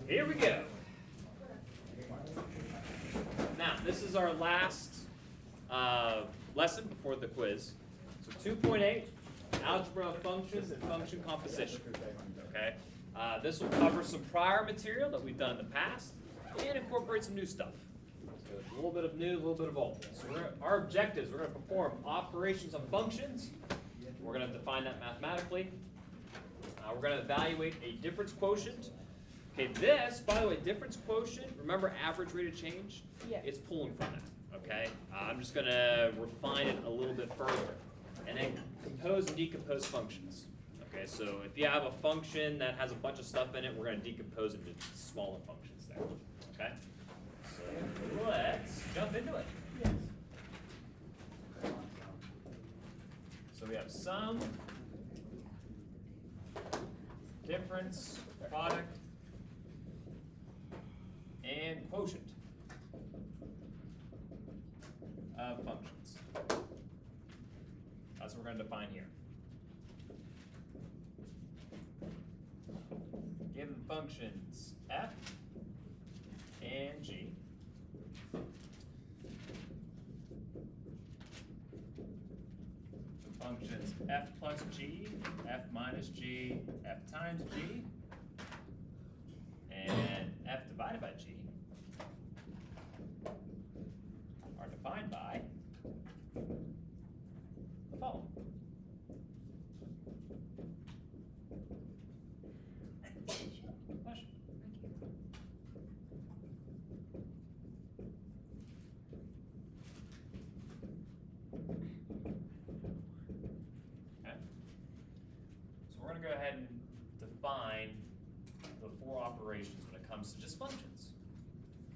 Here we go. Now, this is our last lesson before the quiz. So 2.8, algebra of functions and function composition. Okay. This will cover some prior material that we've done in the past and incorporate some new stuff. So a little bit of new, a little bit of old. So our objectives, we're going to perform operations on functions. We're going to define that mathematically. We're going to evaluate a difference quotient. Okay, this, by the way, difference quotient, remember average rate of change? Yeah. It's pulling from it, okay? I'm just going to refine it a little bit further. And then compose and decompose functions. Okay, so if you have a function that has a bunch of stuff in it, we're going to decompose it into smaller functions there, okay? So let's jump into it. Yes. So we have sum, difference, product, and quotient of functions. That's what we're going to define here. Given functions f and g, the functions f plus g, f minus g, f times g, and f divided by g are defined by the following. Question? Okay. So we're going to go ahead and define the four operations when it comes to just functions.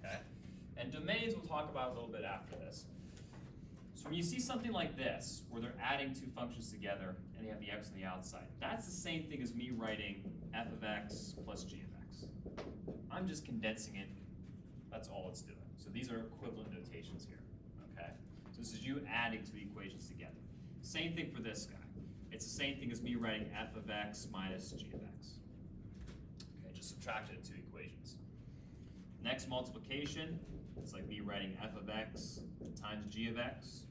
Okay? And domains we'll talk about a little bit after this. So when you see something like this, where they're adding two functions together and they have the x on the outside, that's the same thing as me writing f of x plus g of x. I'm just condensing it. That's all it's doing. So these are equivalent notations here. Okay? So this is you adding two equations together. Same thing for this guy. It's the same thing as me writing f of x minus g of x. Okay, just subtracted two equations. Next, multiplication, it's like me writing f of x times g of x.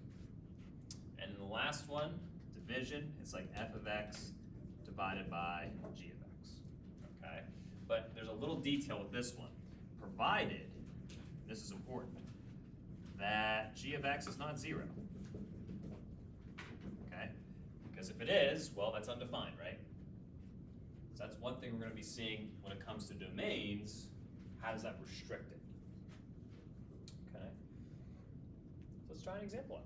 And then the last one, division, it's like f of x divided by g of x. Okay? But there's a little detail with this one. Provided, this is important, that g of x is not 0. Okay? Because if it is, well, that's undefined, right? So that's one thing we're going to be seeing when it comes to domains. How does that restrict it? Okay. So let's try an example out.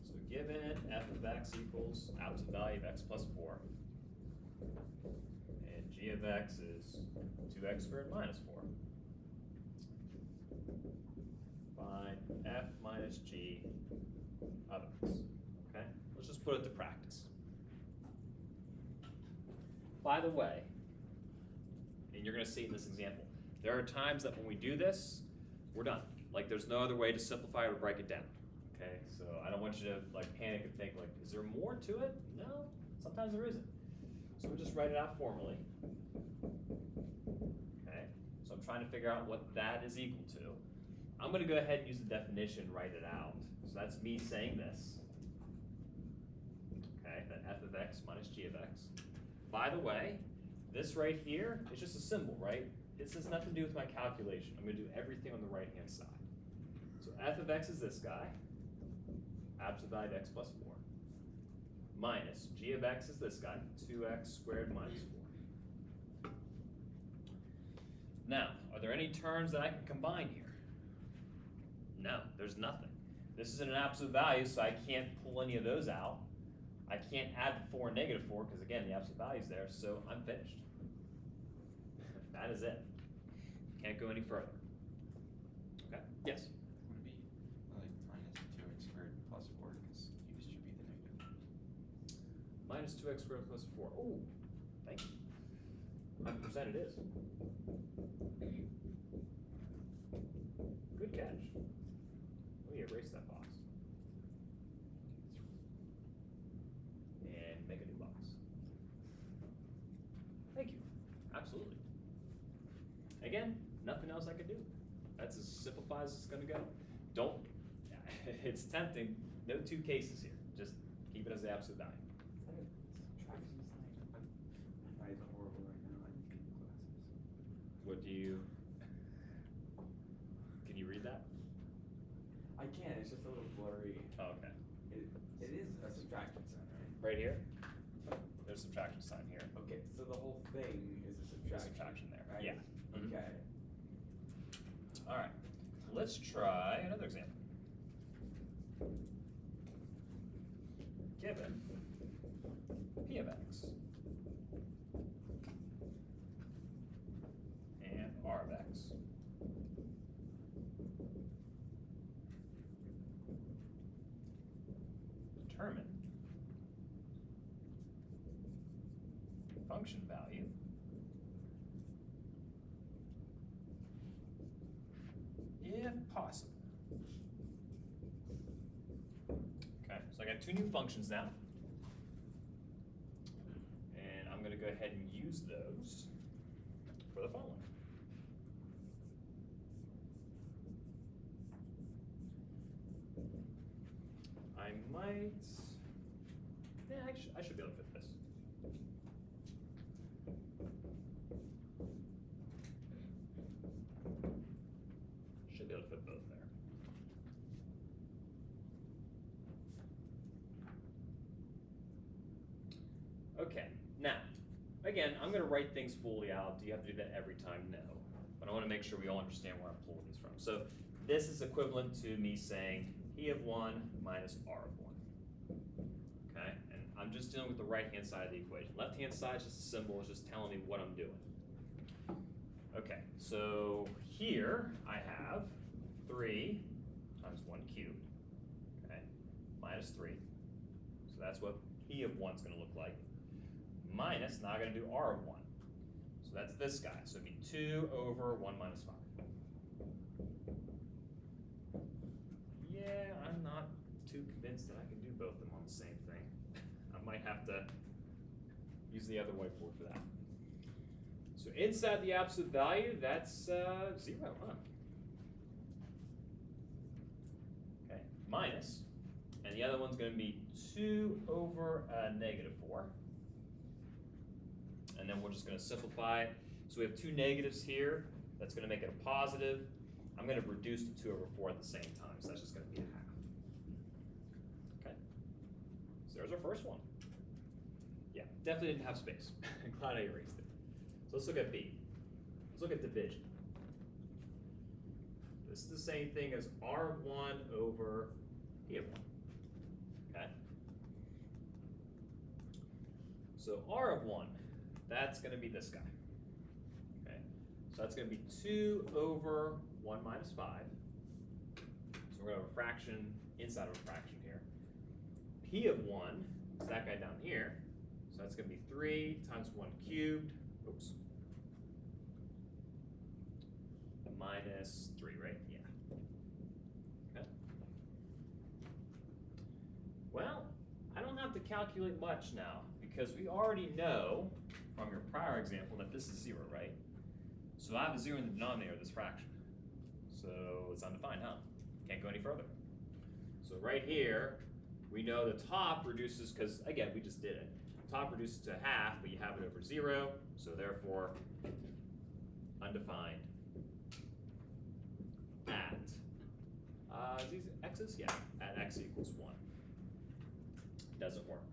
So given f of x equals out to the value of x plus 4, and g of x is 2x squared minus 4, find f minus g of x. Okay? Let's just put it to practice. By the way, and you're going to see in this example, there are times that when we do this, we're done. Like there's no other way to simplify or break it down. Okay, so I don't want you to like panic and think like, is there more to it? No, sometimes there isn't. So we'll just write it out formally. Okay, so I'm trying to figure out what that is equal to. I'm going to go ahead and use the definition and write it out. So that's me saying this. Okay, that f of x minus g of x. By the way, this right here is just a symbol, right? This has nothing to do with my calculation. I'm going to do everything on the right-hand side. So f of x is this guy, absolute value of x plus 4, minus g of x is this guy, 2x squared minus 4. Now, are there any terms that I can combine here? No, there's nothing. This isn't an absolute value, so I can't pull any of those out. I can't add the 4 and negative 4 because, again, the absolute value is there, so I'm finished. That is it. Can't go any further. Okay? Yes? Would it be like minus 2x squared plus 4 because you distribute the negative? Minus 2x squared plus 4. Oh, thank you. 100% it is. Good catch. Let me erase that box. And make a new box. Again, nothing else I can do. That's as simplified as it's gonna go. Don't, it's tempting, no two cases here. Just keep it as the absolute value. Subtraction sign. My eyes are horrible right now. I need to get glasses. What do you, can you read that? I can. It's just a little blurry. Oh, okay. It is a subtraction sign, right? Right here, there's a subtraction sign here. Okay, so the whole thing is a There's subtraction. subtraction there, right? yeah. Mhm. Okay. All right, let's try another example. Given P of X and R of X. Determine function value if possible. Okay, so I got two new functions now. And I'm gonna go ahead and use those for the following. I might, yeah, I should be able to fit this. Should be able to fit both there. Okay, now, again, I'm gonna write things fully out. Do you have to do that every time? No. But I wanna make sure we all understand where I'm pulling these from. So this is equivalent to me saying P of 1 minus R of 1. Okay, and I'm just dealing with the right-hand side of the equation. Left-hand side is just a symbol, it's just telling me what I'm doing. Okay, so here I have 3 times 1 cubed, okay, minus 3. So that's what P of 1 is going to look like. Minus, now I'm going to do R of 1. So that's this guy, so it'd be 2 over 1 minus 5. Yeah, I'm not too convinced that I can do both of them on the same thing. I might have to use the other whiteboard for that. So inside the absolute value, that's 0, huh? Okay, minus, and the other one's going to be 2 over negative 4. And then we're just going to simplify it. So we have two negatives here. That's going to make it a positive. I'm going to reduce the 2 over 4 at the same time, so that's just going to be a half. Okay, so there's our first one. Yeah, definitely didn't have space. I'm glad I erased it. So let's look at B. Let's look at division. This is the same thing as R of 1 over P of 1. Okay? So R of 1, that's going to be this guy. Okay? So that's going to be 2 over 1 minus 5. So we're going to have a fraction inside of a fraction here. P of 1 is that guy down here. So that's going to be 3 times 1 cubed. Oops. Minus 3, right? Yeah. Okay. Well, I don't have to calculate much now because we already know from your prior example that this is 0, right? So I have a 0 in the denominator of this fraction. So it's undefined, huh? Can't go any further. So right here, we know the top reduces, because again, we just did it. Top reduces to half, but you have it over 0, so therefore, undefined at, is these x's? Yeah, at x equals 1. Doesn't work.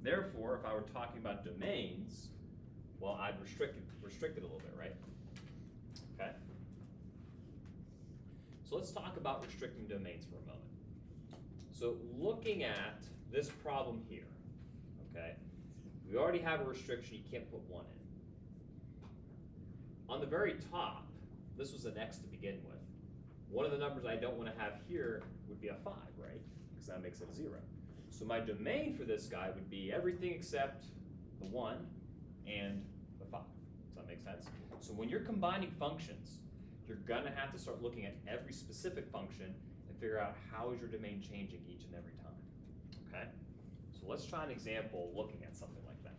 Therefore, if I were talking about domains, well, I'd restrict it a little bit, right? Okay? So let's talk about restricting domains for a moment. So looking at this problem here, okay, we already have a restriction, you can't put 1 in. On the very top, this was an x to begin with. One of the numbers I don't want to have here would be a 5, right? Because that makes it a 0. So my domain for this guy would be everything except the 1 and the 5. Does that make sense? So when you're combining functions, you're gonna have to start looking at every specific function and figure out how is your domain changing each and every time, okay? So let's try an example looking at something like that.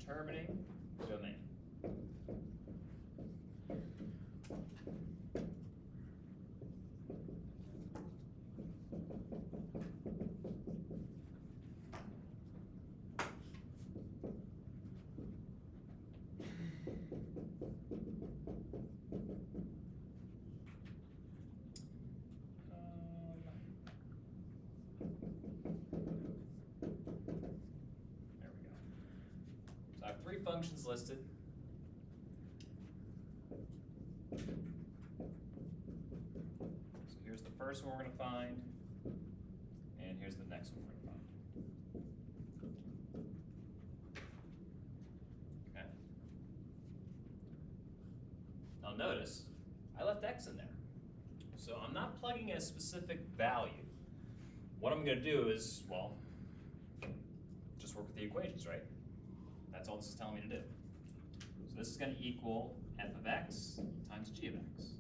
determining domain. There we go. So I have 3 functions listed. So here's the first one we're going to find, and here's the next one we're going to find. Okay. Now notice, I left x in there. So I'm not plugging a specific value. What I'm going to do is, well, just work with the equations, right? That's all this is telling me to do. So this is going to equal f of x times g of x.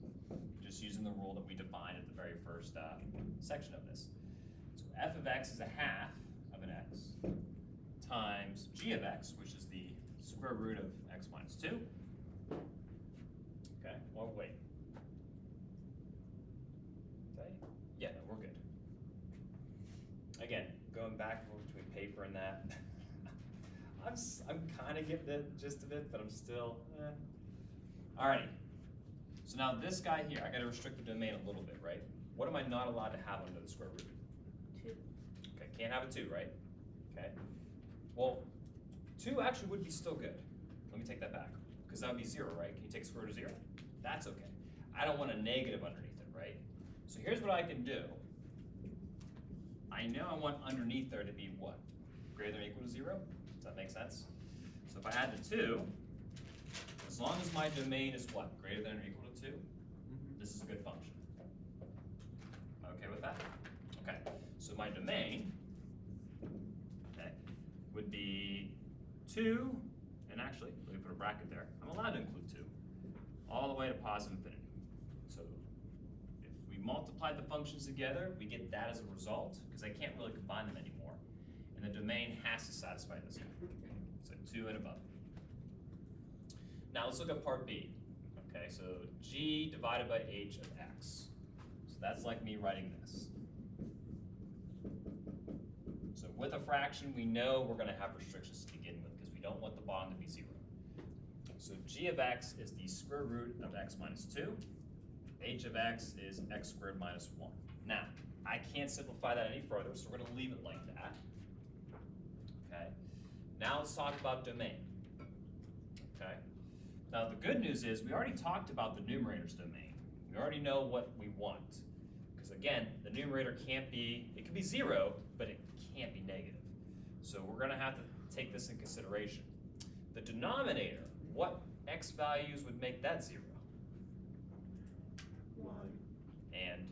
Just using the rule that we defined at the very first section of this. So f of x is a half of an x times g of x, which is the square root of x minus 2. Okay, well, wait. Okay. Yeah, no, we're good. Again, going back and forth between paper and that, I'm kind of getting the gist of it, but I'm still, Alrighty. So now this guy here, I got to restrict the domain a little bit, right? What am I not allowed to have under the square root? 2. Okay, can't have a 2, right? Okay. Well, 2 actually would be still good. Let me take that back, because that would be 0, right? Can you take the square root of 0? That's okay. I don't want a negative underneath it, right? So here's what I can do. I know I want underneath there to be what? Greater than or equal to 0? Does that make sense? So if I add the 2, as long as my domain is what? Greater than or equal to 2? This is a good function. Okay with that? Okay, so my domain, okay, would be 2, and actually, let me put a bracket there. I'm allowed to include 2, all the way to positive infinity. So if we multiply the functions together, we get that as a result, because I can't really combine them anymore. And the domain has to satisfy this one. So 2 and above. Now let's look at part B. Okay, so g divided by h of x. So that's like me writing this. So with a fraction, we know we're going to have restrictions to begin with because we don't want the bottom to be 0. So g of x is the square root of x minus 2. H of x is x squared minus 1. Now, I can't simplify that any further, so we're going to leave it like that. Okay. Now let's talk about domain. Okay. Now the good news is we already talked about the numerator's domain. We already know what we want. Because again, the numerator can't be, it can be 0, but it can't be negative. So we're going to have to take this in consideration. The denominator, what x values would make that 0? 1. And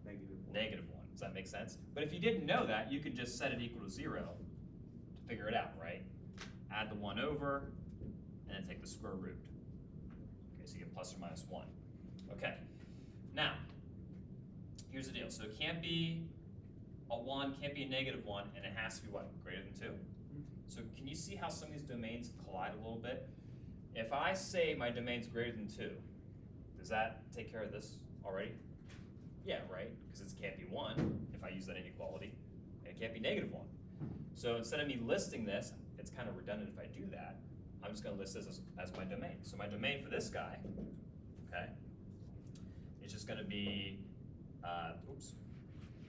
-1. negative 1. Does that make sense? But if you didn't know that, you could just set it equal to 0 to figure it out, right? Add the 1 over, and then take the square root. Okay, so you get plus or minus 1. Okay, now, here's the deal. So it can't be a 1, can't be a negative 1, and it has to be what? Greater than 2? So can you see how some of these domains collide a little bit? If I say my domain's greater than 2, does that take care of this already? Yeah, right, because it can't be 1 if I use that inequality, and it can't be negative 1. So instead of me listing this, it's kind of redundant if I do that, I'm just going to list this as my domain. So my domain for this guy, okay, is just going to be,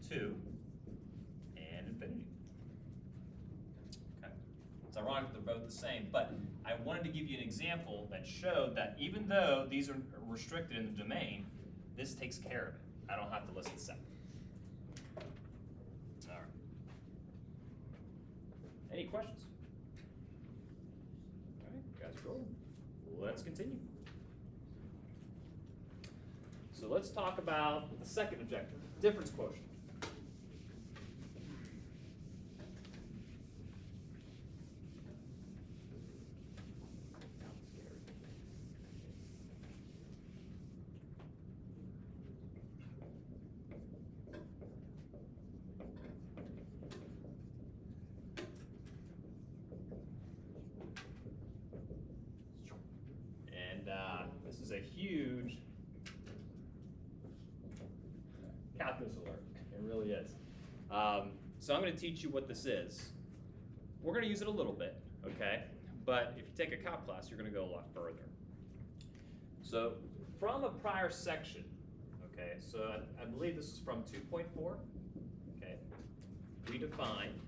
2 and infinity. Okay, it's ironic that they're both the same, but I wanted to give you an example that showed that even though these are restricted in the domain, this takes care of it. I don't have to list it separate. All right. Any questions? All right, guys are going. Let's continue. So let's talk about the second objective, difference quotient. So I'm going to teach you what this is. We're going to use it a little bit, okay? But if you take a calc class, you're going to go a lot further. So from a prior section, okay, so I believe this is from 2.4, okay, we defined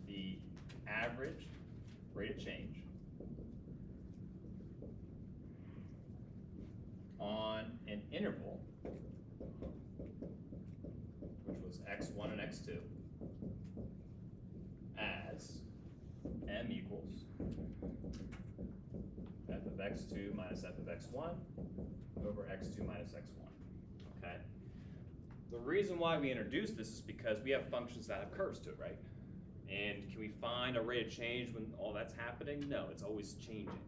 the average rate of change on an interval, which was x1 and x2, as m equals f of x2 minus f of x1 over x2 minus x1, okay? The reason why we introduced this is because we have functions that have curves to it, right? And can we find a rate of change when all that's happening? No, it's always changing.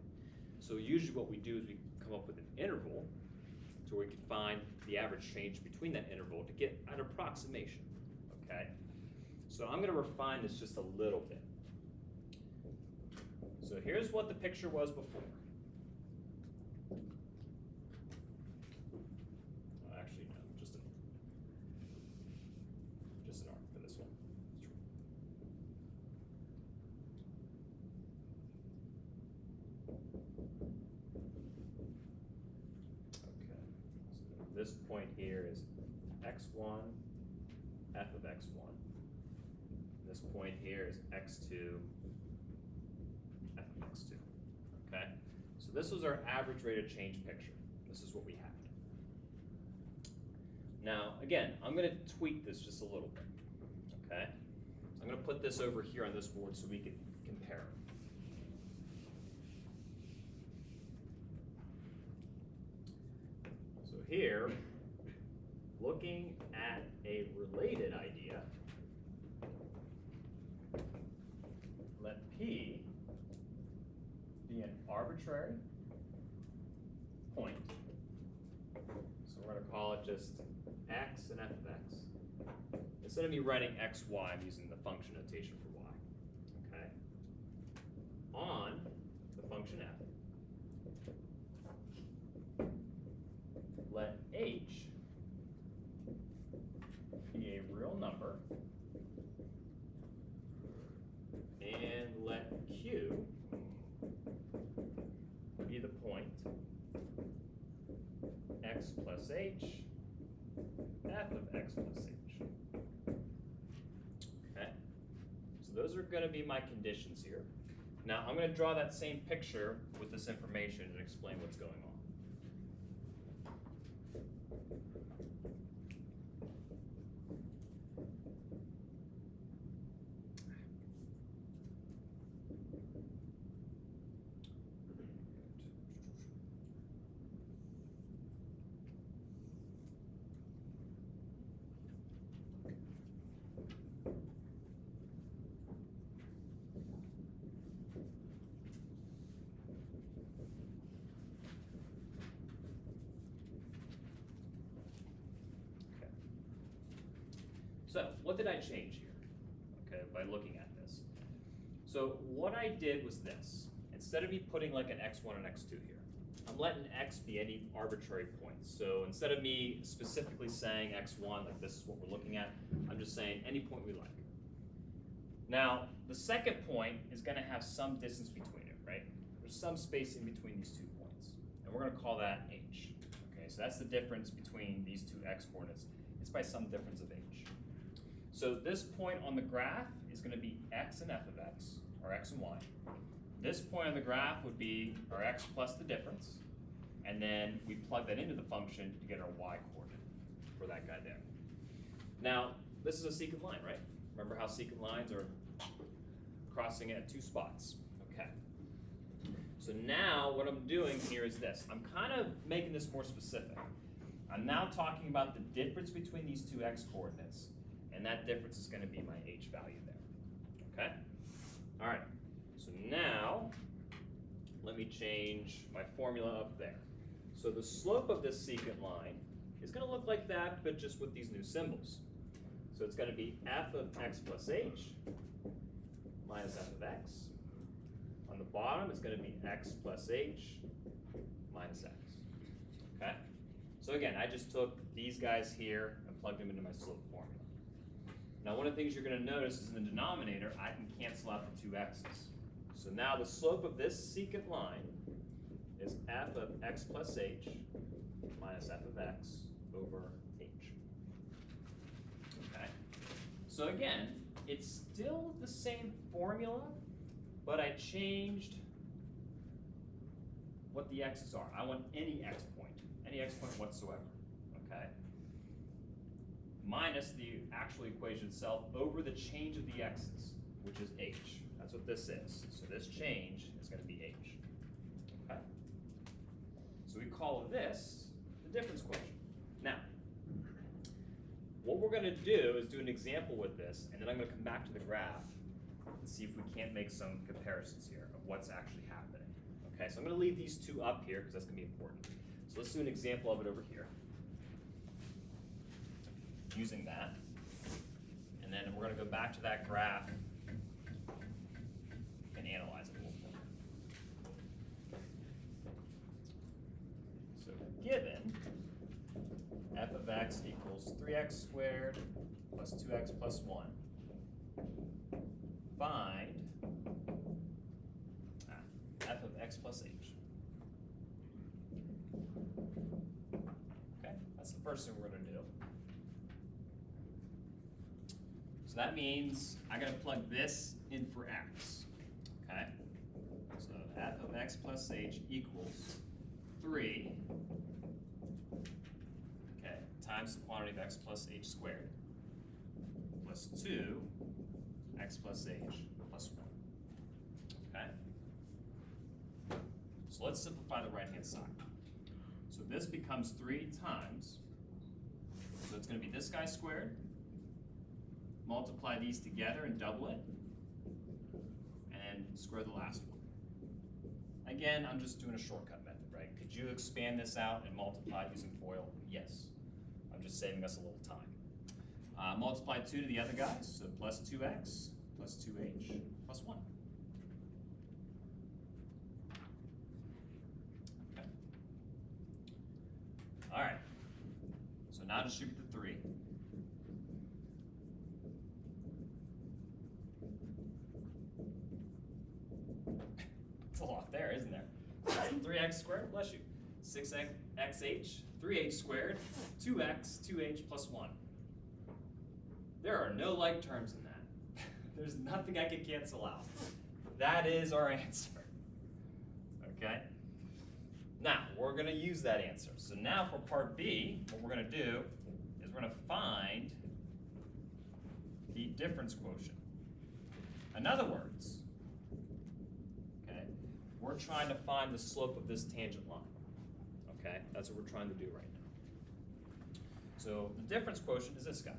So usually what we do is we come up with an interval so we can find the average change between that interval to get an approximation, okay? So I'm gonna refine this just a little bit. So here's what the picture was before. Actually, no, just an arc for this one. Okay, so this point here is x1, f of x1. This point here is x2, f of x2, okay? So this was our average rate of change picture. This is what we had. Now, again, I'm gonna tweak this just a little bit, okay? So I'm gonna put this over here on this board so we can compare. So here, looking at a related idea, let P be an arbitrary point. So we're going to call it just x and f of x. Instead of me writing x, y, I'm using the function notation for y. Okay? On the function f, let h be a real number, and let q be the point x plus h, f of x plus h. Okay? So those are going to be my conditions here. Now I'm going to draw that same picture with this information and explain what's going on. So what did I change here, okay, by looking at this? So what I did was this. Instead of me putting like an x1 and x2 here, I'm letting x be any arbitrary points. So instead of me specifically saying x1, like this is what we're looking at, I'm just saying any point we like. Now, the second point is going to have some distance between it, right? There's some space in between these 2 points. And we're going to call that h. Okay, so that's the difference between these 2 x coordinates. It's by some difference of h. So this point on the graph is going to be x and f of x, or x and y. This point on the graph would be our x plus the difference, and then we plug that into the function to get our y coordinate for that guy there. Now, this is a secant line, right? Remember how secant lines are crossing at 2 spots. Okay. So now what I'm doing here is this. I'm kind of making this more specific. I'm now talking about the difference between these 2 x coordinates, and that difference is going to be my h value there. Okay? All right. So now, let me change my formula up there. So the slope of this secant line is going to look like that, but just with these new symbols. So it's going to be f of x plus h minus f of x. On the bottom, it's going to be x plus h minus x. Okay? So again, I just took these guys here and plug them into my slope formula. Now, one of the things you're going to notice is in the denominator, I can cancel out the two x's. So now the slope of this secant line is f of x plus h minus f of x over h. Okay? So again, it's still the same formula, but I changed what the x's are. I want any x point whatsoever, okay? Minus the actual equation itself over the change of the x's, which is h. That's what this is. So this change is going to be h, okay? So we call this the difference quotient. Now, what we're going to do is do an example with this, and then I'm going to come back to the graph and see if we can't make some comparisons here of what's actually happening. Okay, so I'm going to leave these two up here because that's going to be important. So let's do an example of it over here using that. And then we're going to go back to that graph and analyze it a little more. So given f of x equals 3x squared plus 2x plus 1, find f of x plus h. Okay, that's the first thing we're going to do. So that means I'm going to plug this in for x. Okay, so f of x plus h equals 3, okay, times the quantity of x plus h squared plus 2 x plus h plus 1. Okay. So let's simplify the right-hand side. So this becomes 3 times, so it's going to be this guy squared, multiply these together and double it, and then square the last one. Again, I'm just doing a shortcut method, right? Could you expand this out and multiply using FOIL? Yes. I'm just saving us a little time. Multiply 2 to the other guys, so plus 2x plus 2h plus 1. All right, so now distribute the 3. It's a lot there, isn't there? 3x squared, bless you. 6xh, 3h squared, 2x, 2h plus 1. There are no like terms in that. There's nothing I can cancel out. That is our answer, okay? Now, we're going to use that answer. So now for part B, what we're going to do is we're going to find the difference quotient. In other words, okay, we're trying to find the slope of this tangent line. Okay, that's what we're trying to do right now. So the difference quotient is this guy.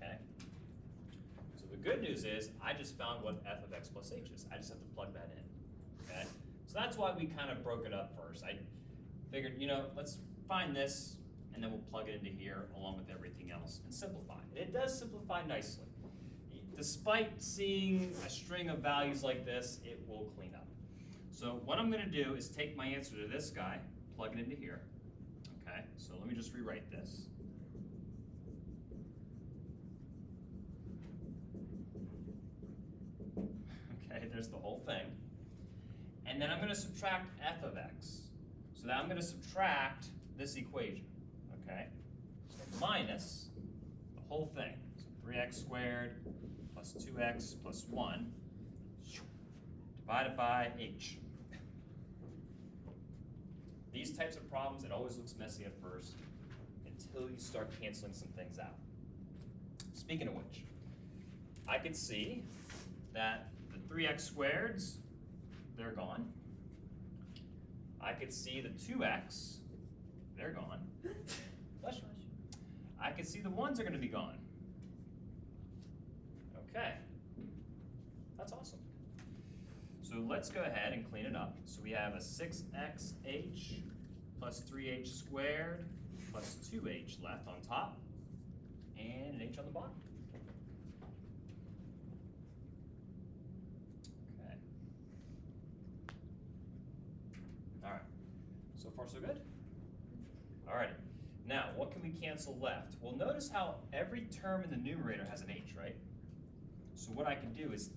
Okay. So the good news is I just found what f of x plus h is. I just have to plug that in. Okay. So that's why we kind of broke it up first. I figured, you know, let's find this and then we'll plug it into here along with everything else and simplify. And it does simplify nicely. Despite seeing a string of values like this, it will clean up. So what I'm going to do is take my answer to this guy, plug it into here. Okay, so let me just rewrite this. Okay, there's the whole thing. And then I'm going to subtract f of x. So now I'm going to subtract this equation. Okay, so minus the whole thing. So 3x squared plus 2x plus 1 divided by h. These types of problems, it always looks messy at first until you start canceling some things out. Speaking of which, I could see that the 3x squareds, they're gone. I could see the 2x, they're gone. Bless you. I could see the 1s are going to be gone. Okay, that's awesome. So let's go ahead and clean it up. So we have a 6xh plus 3h squared plus 2h left on top and an h on the bottom. Okay. All right. So far, so good? Alrighty. Now, what can we cancel left? Well, notice how every term in the numerator has an h, right? So what I can do is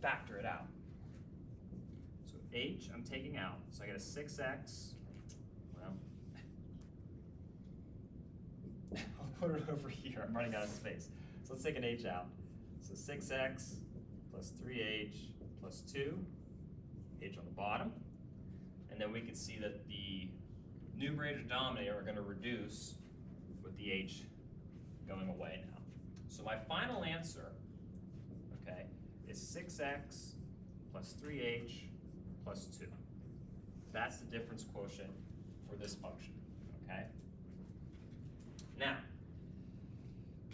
factor it out. So h, I'm taking out. So I get a 6x. Well, I'll put it over here. I'm running out of space. So let's take an h out. So 6x plus 3h plus 2, h on the bottom. And then we can see that the numerator and denominator are going to reduce with the h going away now. So my final answer, okay, is 6x plus 3h plus 2. That's the difference quotient for this function, okay? Now,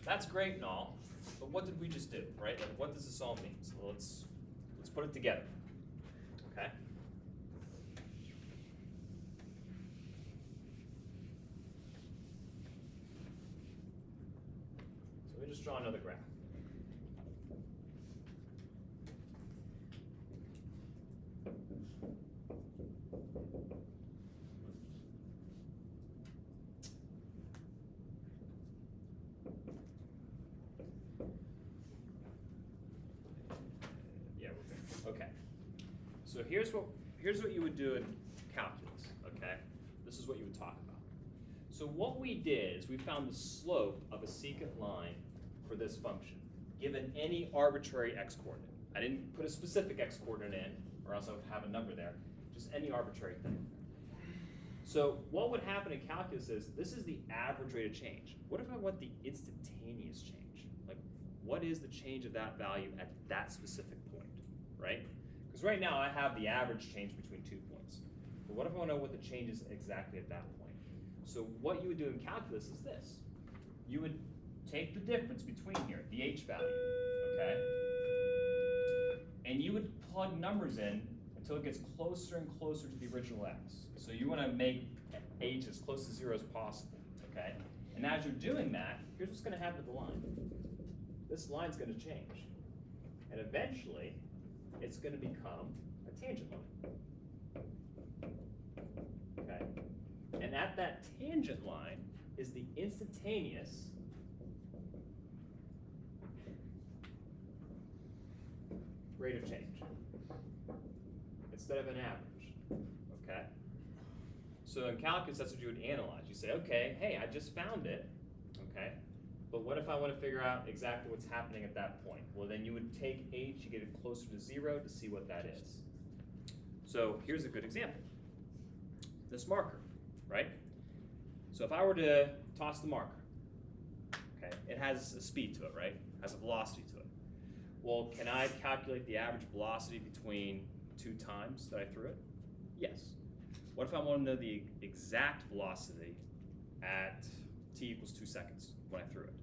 that's great and all, but what did we just do, right? Like, what does this all mean? So let's put it together, okay? So let me just draw another graph. Yeah, we're good. Okay. So here's what you would do in calculus, okay? This is what you would talk about. So what we did is we found the slope of a secant line for this function, given any arbitrary x-coordinate. I didn't put a specific x-coordinate in, or else I would have a number there, just any arbitrary thing. So what would happen in calculus is, this is the average rate of change. What if I want the instantaneous change? Like, what is the change of that value at that specific point, right? Because right now I have the average change between 2 points. But what if I want to know what the change is exactly at that point? So what you would do in calculus is this. You would take the difference between here, the h value, okay? And you would plug numbers in until it gets closer and closer to the original x. So you want to make h as close to 0 as possible, okay? And as you're doing that, here's what's going to happen with the line. This line's going to change. And eventually, it's going to become a tangent line. Okay? And at that tangent line is the instantaneous rate of change instead of an average. Okay? So in calculus, that's what you would analyze. You say, okay, hey, I just found it. Okay? But what if I want to figure out exactly what's happening at that point? Well, then you would take h, you get it closer to 0 to see what that is. So here's a good example. This marker, right? So if I were to toss the marker, okay, it has a speed to it, right? It has a velocity to it. Well, can I calculate the average velocity between 2 times that I threw it? Yes. What if I want to know the exact velocity at t equals 2 seconds when I threw it?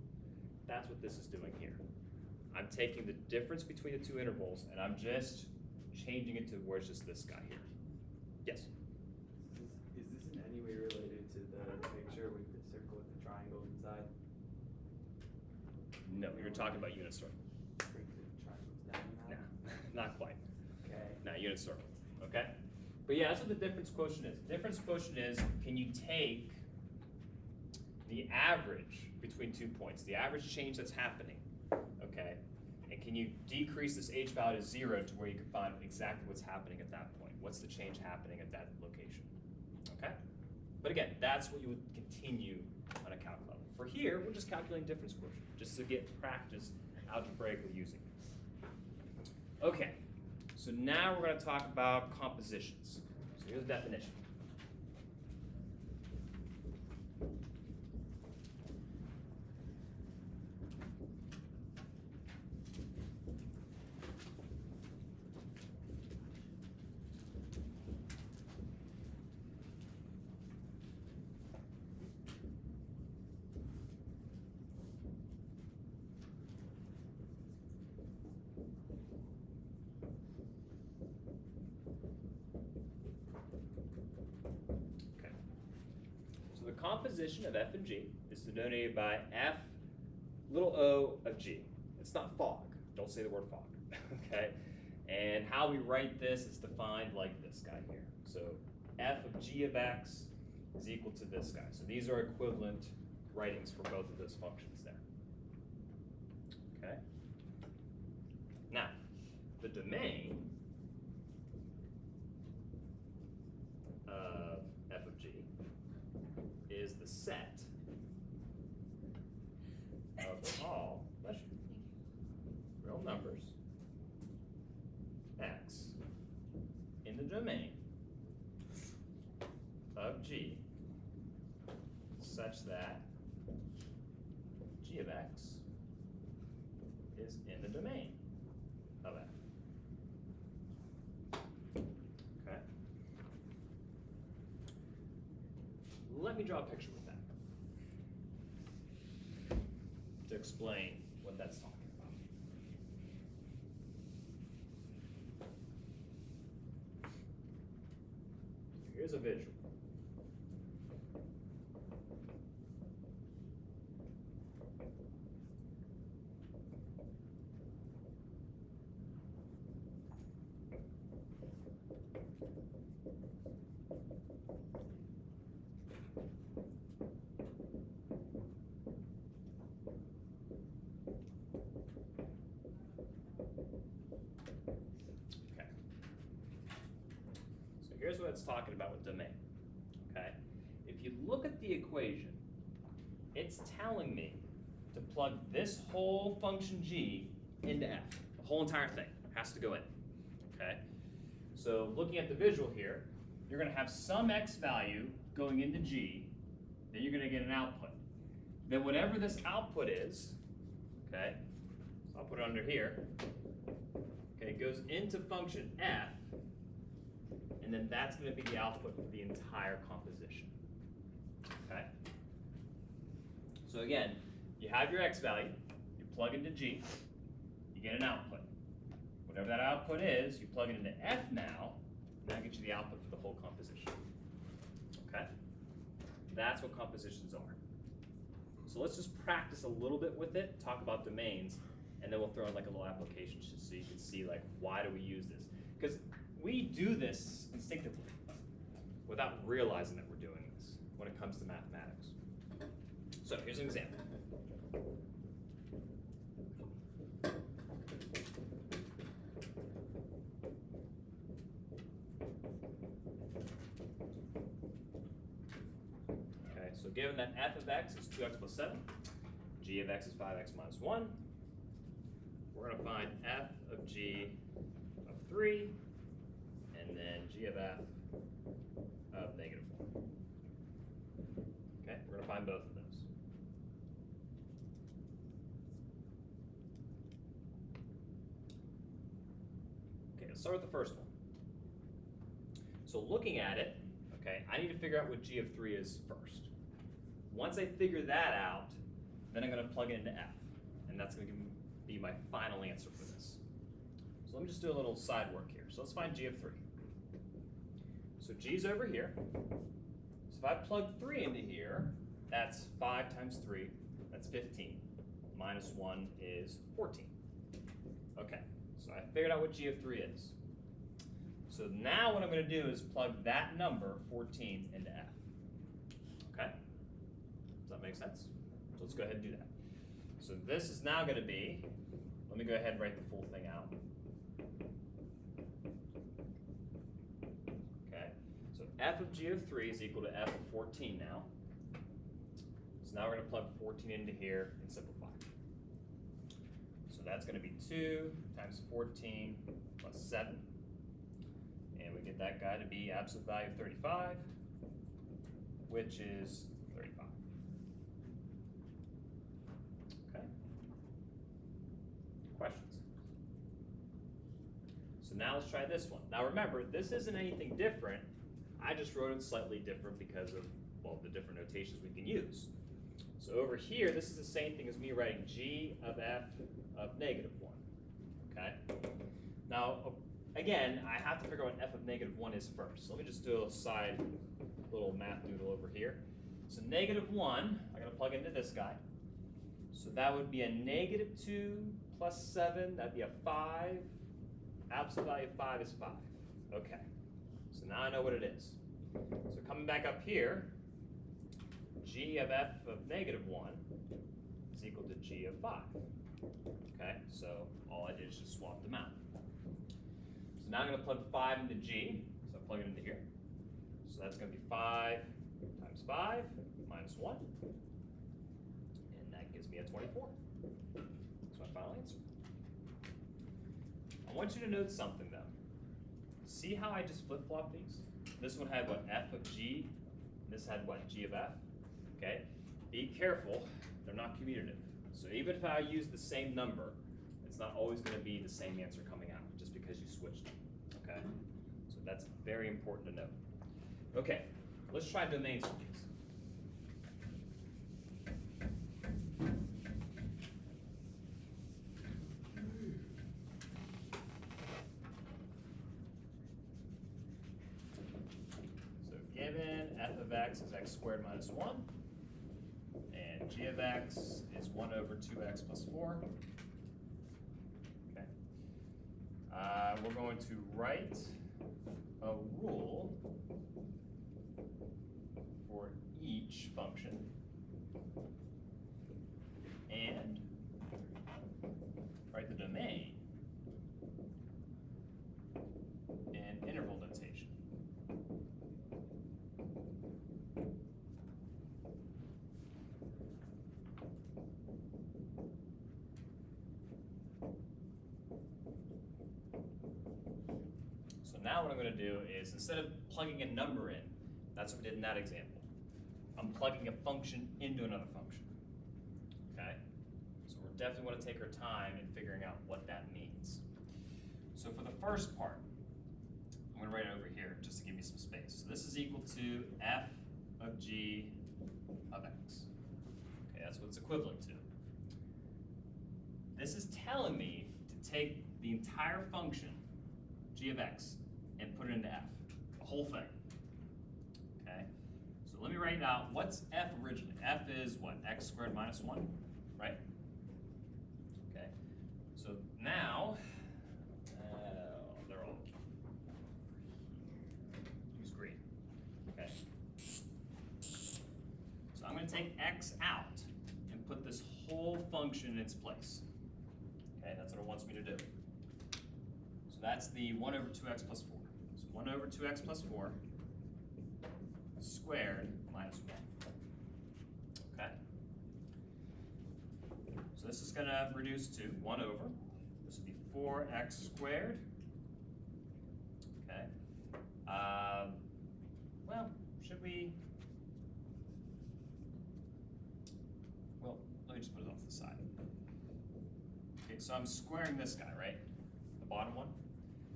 That's what this is doing here. I'm taking the difference between the 2 intervals and I'm just changing it to where it's just this guy here. Yes? Is this in any way related to the picture with the circle with the triangle inside? No, we were talking about unit circle. Break the triangles down No, now? not quite. Okay. No, unit circle, okay? But yeah, that's what the difference quotient is. Difference quotient is, can you take the average between 2 points, the average change that's happening, okay? And can you decrease this h value to 0 to where you can find exactly what's happening at that point? What's the change happening at that location, okay? But again, that's what you would continue on a calc level. For here, we're just calculating difference quotient, just to get practice algebraically using it. Okay, so now we're going to talk about compositions. So here's the definition. Composition of f and g is denoted by f little o of g. It's not fog. Don't say the word fog. Okay? And how we write this is defined like this guy here. So f of g of x is equal to this guy. So these are equivalent writings for both of those functions there. Okay? Now, the domain of f of g is the set of all real numbers x in the domain of g such that g of x is in the domain of f. Okay? Let me draw a picture with that to explain what that's talking about. Here's a visual. Okay. So here's what it's talking about with domain. Okay? If you look at the equation, it's telling me to plug this whole function g into f. The whole entire thing has to go in. Okay? So looking at the visual here, you're going to have some x value going into g, then you're going to get an output. Then whatever this output is, okay, so I'll put it under here, okay, it goes into function f, and then that's going to be the output for the entire composition. Okay? So again, you have your x value, you plug into g, you get an output. Whatever that output is, you plug it into f now, and that gets you the output for the whole composition. Okay? That's what compositions are. So let's just practice a little bit with it, talk about domains, and then we'll throw in like a little application just so you can see like why do we use this. Because we do this instinctively without realizing that we're doing this when it comes to mathematics. So here's an example. Okay, so given that f of x is 2x plus 7, g of x is 5x minus 1, we're going to find f of g of 3, and then g of f of negative 1. Okay, we're going to find both of those. Okay, let's start with the first one. So looking at it, okay, I need to figure out what g of 3 is first. Once I figure that out, then I'm going to plug it into f, and that's going to be my final answer for this. So let me just do a little side work here. So let's find g of 3. So g's over here. So if I plug 3 into here, that's 5 times 3, that's 15. Minus 1 is 14. Okay, so I figured out what g of 3 is. So now what I'm going to do is plug that number, 14, into f. Okay? Does that make sense? So let's go ahead and do that. So this is now going to be, let me go ahead and write the full thing out. Okay, so f of g of 3 is equal to f of 14 now. So now we're going to plug 14 into here and simplify. So that's going to be 2 times 14 plus 7. And we get that guy to be absolute value of 35, which is 35. Okay? Questions? So now let's try this one. Now remember, this isn't anything different. I just wrote it slightly different because of, well, the different notations we can use. So over here, this is the same thing as me writing g of f of negative 1. Okay? Now, again, I have to figure out what f of negative 1 is first. So let me just do a side little math doodle over here. So negative 1, I'm going to plug into this guy. So that would be a negative 2 plus 7, that'd be a 5. Absolute value of 5 is 5. Okay, so now I know what it is. So coming back up here, g of f of -1 is equal to g of 5. Okay, so all I did is just swap them out. So now I'm going to plug 5 into g, so I plug it into here. So that's going to be 5 times 5 minus 1, and that gives me a 24. That's my final answer. I want you to note something though. See how I just flip-flop these? This one had what, f of g, this had what, g of f, okay? Be careful, they're not commutative. So even if I use the same number, it's not always gonna be the same answer coming out, just because you switched them, okay? So that's very important to note. Okay, let's try domains with these. So given f of x is x squared minus 1, and g of x is 1 over 2x plus 4. Okay. We're going to write a rule for each function and write the domain in interval notation. So now what I'm going to do is, instead of plugging a number in, that's what we did in that example, I'm plugging a function into another function. Okay? So we definitely want to take our time in figuring out what that means. So for the first part, I'm going to write it over here just to give me some space. So this is equal to f of g of x. Okay, that's what it's equivalent to. This is telling me to take the entire function, g of x, and put it into f, the whole thing. Okay, so let me write out, what's f originally? F is what, x squared minus 1, right? Okay, so now, they're all, use green, okay. So I'm gonna take x out and put this whole function in its place. Okay, that's what it wants me to do. So that's the 1 over 2x plus 4. So 1 over 2x plus 4 squared minus 1. Okay? So this is going to reduce to 1 over. This would be 4x squared. Okay. Well, should we? Well, let me just put it off to the side. Okay, so I'm squaring this guy, right? The bottom one.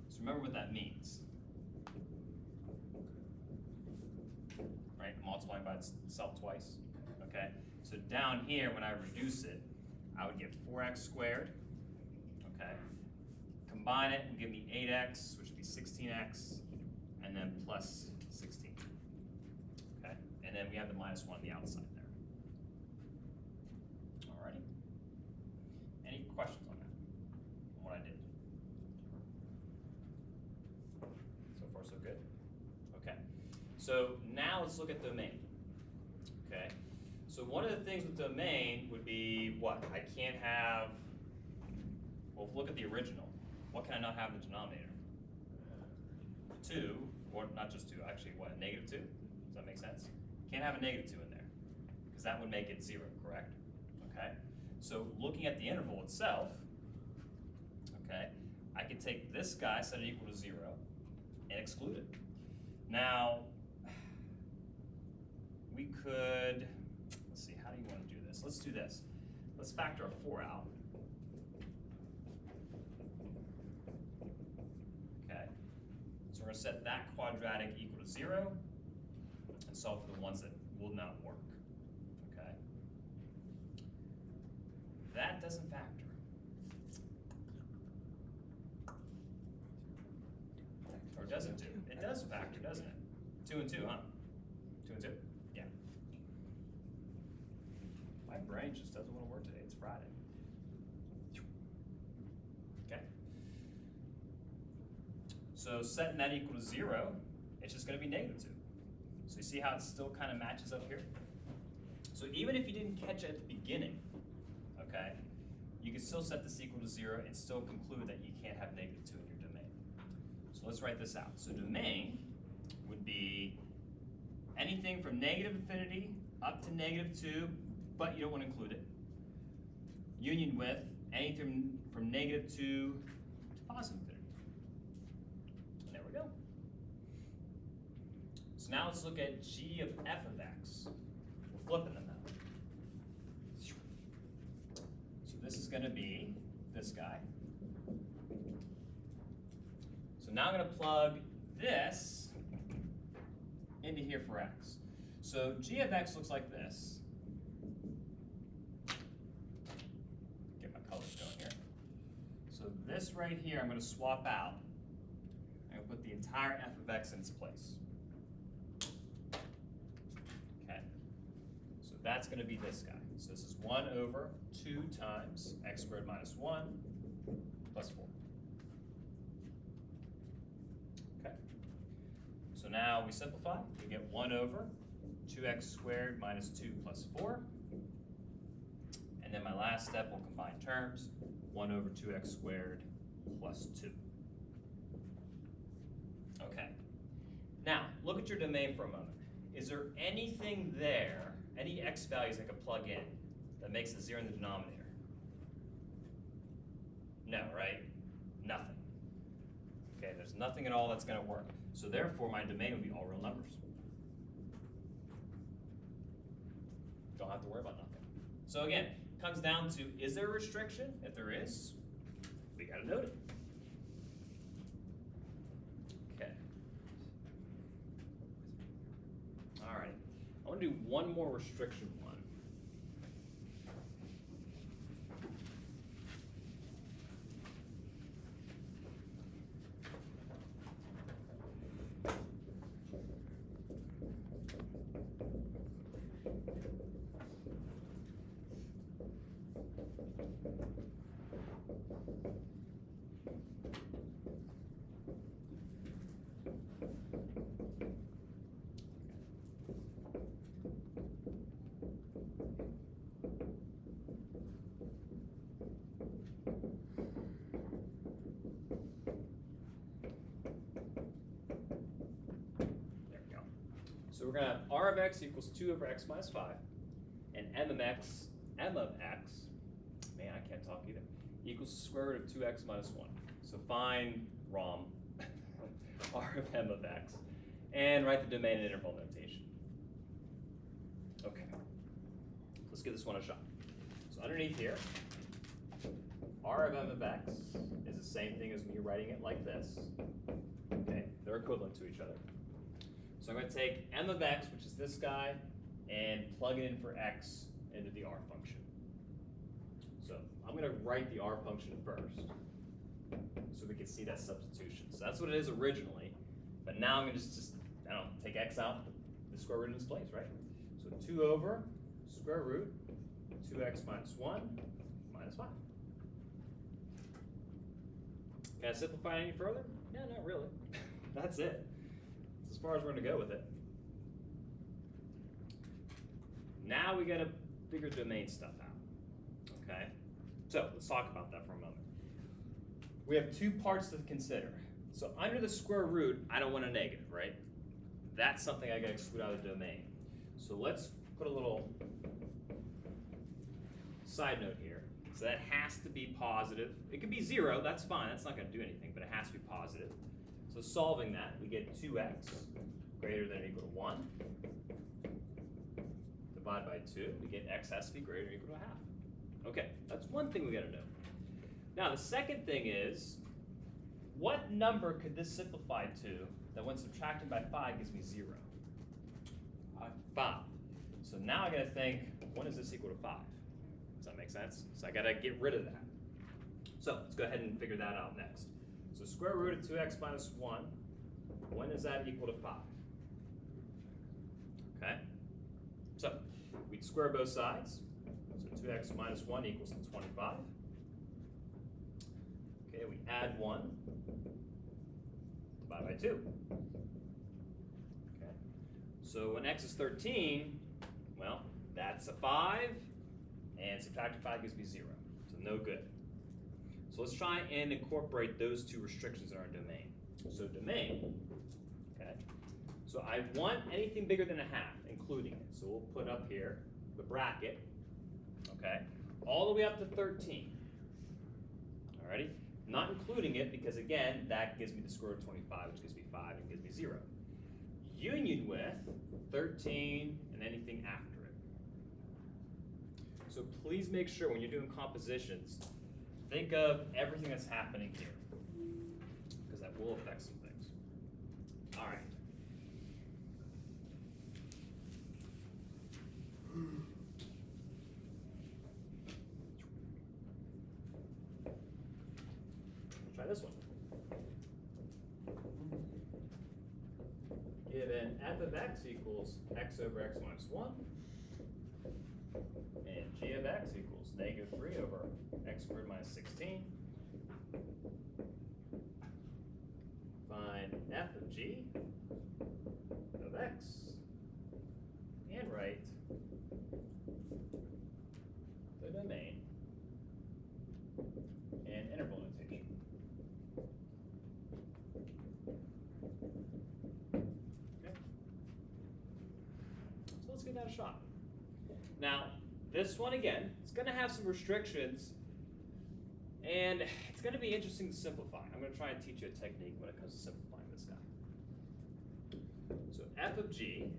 So remember what that means. Right, multiplying by itself twice, okay? So down here, when I reduce it, I would get 4x squared, okay? Combine it and give me 8x, which would be 16x, and then plus 16, okay? And then we have the minus 1 on the outside there. Alrighty. Any questions on that, on what I did? So far, so good? Okay. So now let's look at domain. Okay. So one of the things with domain would be what? I can't have, well, if we look at the original, what can I not have in the denominator? 2, or not just 2, actually what, a -2? Does that make sense? Can't have a -2 in there, because that would make it 0, correct? Okay. So looking at the interval itself, okay, I could take this guy, set it equal to 0, and exclude it. Now, we could, let's see, how do you want to do this? Let's do this. Let's factor a 4 out. Okay, so we're going to set that quadratic equal to 0 and solve for the ones that will not work. Okay, that doesn't factor. Or does it do? It does factor, doesn't it? 2 and 2, huh? 2 and 2? Yeah. My brain just doesn't want to work today. It's Friday. Okay. So setting that equal to 0, it's just going to be -2. So you see how it still kind of matches up here? So even if you didn't catch it at the beginning, okay, you can still set this equal to 0 and still conclude that you can't have -2 in your domain. So let's write this out. So domain would be anything from -infinity up to -2, but you don't want to include it. Union with anything from -2 to positive infinity. And there we go. So now let's look at g of f of x. We're flipping them now. So this is going to be this guy. So now I'm going to plug this into here for x. So g of x looks like this. Get my colors going here. So this right here I'm going to swap out. I'm going to put the entire f of x in its place. Okay. So that's going to be this guy. So this is 1 over 2 times x squared minus 1 plus 4. Okay. So now we simplify. We get 1 over 2x squared minus 2 plus 4. And then my last step will combine terms. 1 over 2x squared plus 2. Okay. Now, look at your domain for a moment. Is there anything there, any x values I could plug in that makes a 0 in the denominator? No, right? Nothing. Okay, there's nothing at all that's going to work. So therefore, my domain would be all real numbers. Don't have to worry about nothing. So again, it comes down to, is there a restriction? If there is, we got to note it. Okay. All right. I want to do one more restriction one. So we're going to have r of x equals 2 over x minus 5, and m of x, man, I can't talk either, equals the square root of 2x minus 1. So find ROM, r of m of x, and write the domain in interval notation. Okay, let's give this one a shot. So underneath here, r of m of x is the same thing as me writing it like this. Okay, they're equivalent to each other. So I'm going to take m of x, which is this guy, and plug it in for x into the r function. So I'm going to write the r function first so we can see that substitution. So that's what it is originally, but now I'm going to just I don't know, take x out, the square root in its place, right? So 2 over square root 2x minus 1 minus 5. Can I simplify it any further? No, not really. That's it. As far as we're going to go with it. Now we got to figure domain stuff out. Okay? So let's talk about that for a moment. We have 2 parts to consider. So under the square root, I don't want a negative, right? That's something I got to exclude out of the domain. So let's put a little side note here. So that has to be positive. It could be 0, that's fine, that's not going to do anything, but it has to be positive. So solving that, we get 2x greater than or equal to 1. Divide by 2, we get x has to be greater than or equal to a half. Okay, that's one thing we got to know. Now the second thing is, what number could this simplify to that when subtracted by 5 gives me 0? 5. So now I got to think, when is this equal to 5? Does that make sense? So I got to get rid of that. So let's go ahead and figure that out next. So square root of 2x minus 1, when is that equal to 5? Okay, so we'd square both sides. So 2x minus 1 equals to 25. Okay, we add 1, divide by 2. Okay, So when x is 13, well, that's a 5, and subtracting 5 gives me 0, so no good. So let's try and incorporate those two restrictions in our domain. So domain, okay, so I want anything bigger than a half, including it. So we'll put up here the bracket, okay, all the way up to 13. Alrighty, not including it because again, that gives me the square root of 25, which gives me 5 and gives me 0. Union with 13 and anything after it. So please make sure when you're doing compositions, think of everything that's happening here, because that will affect some things. All right. Let's try this one. Given f of x equals x over x minus 1, and g of x equals negative 3 over x squared minus 16. Find f of g of x and write the domain and interval notation. Okay. So let's give that a shot. Now, this one again, it's going to have some restrictions, and it's going to be interesting to simplify. I'm going to try and teach you a technique when it comes to simplifying this guy. So f of g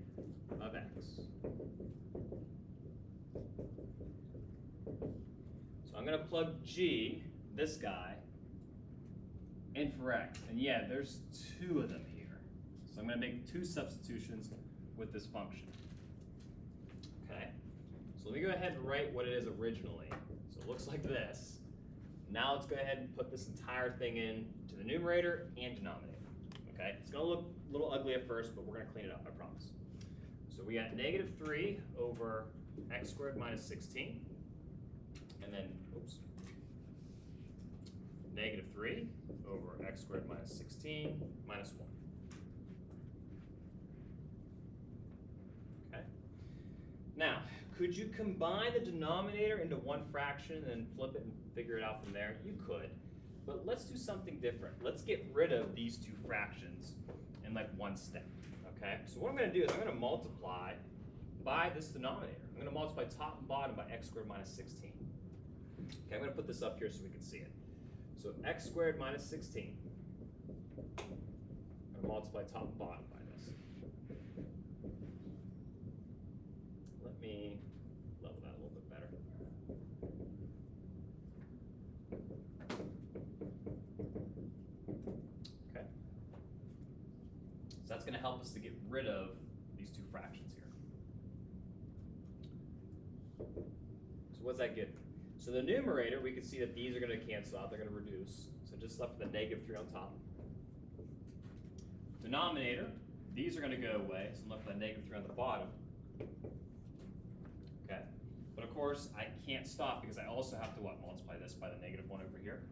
of x. So I'm going to plug g, this guy, in for x. And yeah, there's 2 of them here. So I'm going to make 2 substitutions with this function. Okay. So let me go ahead and write what it is originally. So it looks like this. Now let's go ahead and put this entire thing in to the numerator and denominator. Okay, it's gonna look a little ugly at first, but we're gonna clean it up, I promise. So we got negative 3 over x squared minus 16. And then, oops, negative 3 over x squared minus 16 minus 1. Okay. Now, could you combine the denominator into one fraction and then flip it and figure it out from there? You could, but let's do something different. Let's get rid of these 2 fractions in like one step, okay? So what I'm gonna do is I'm gonna multiply by this denominator. I'm gonna multiply top and bottom by x squared minus 16. Okay, I'm gonna put this up here so we can see it. So x squared minus 16. I'm gonna multiply top and bottom by this. Let me level that a little bit better. Okay. So that's going to help us to get rid of these 2 fractions here. So what's that give me? So the numerator, we can see that these are going to cancel out. They're going to reduce. So just left with the negative 3 on top. Denominator, these are going to go away. So I'm left with a negative 3 on the bottom. Okay, but of course I can't stop because I also have to what? Multiply this by the negative 1 over here.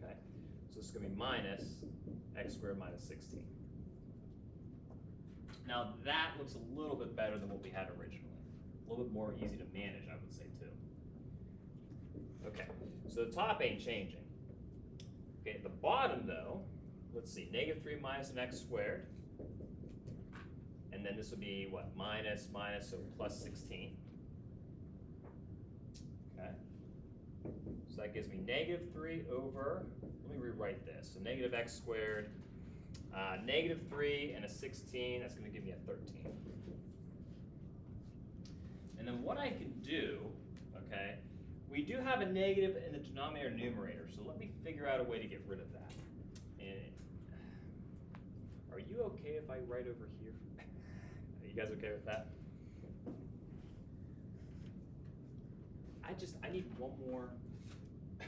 Okay, so this is going to be minus x squared minus 16. Now that looks a little bit better than what we had originally. A little bit more easy to manage, I would say too. Okay, so the top ain't changing. Okay, the bottom though, let's see, negative 3 minus an x squared. And then this would be what? Minus, so plus 16. Okay. So that gives me negative 3 over, let me rewrite this. So negative x squared, negative 3 and a 16, that's going to give me a 13. And then what I can do, okay, we do have a negative in the denominator and numerator, so let me figure out a way to get rid of that. And are you okay if I write over here? Are you guys okay with that? I need one more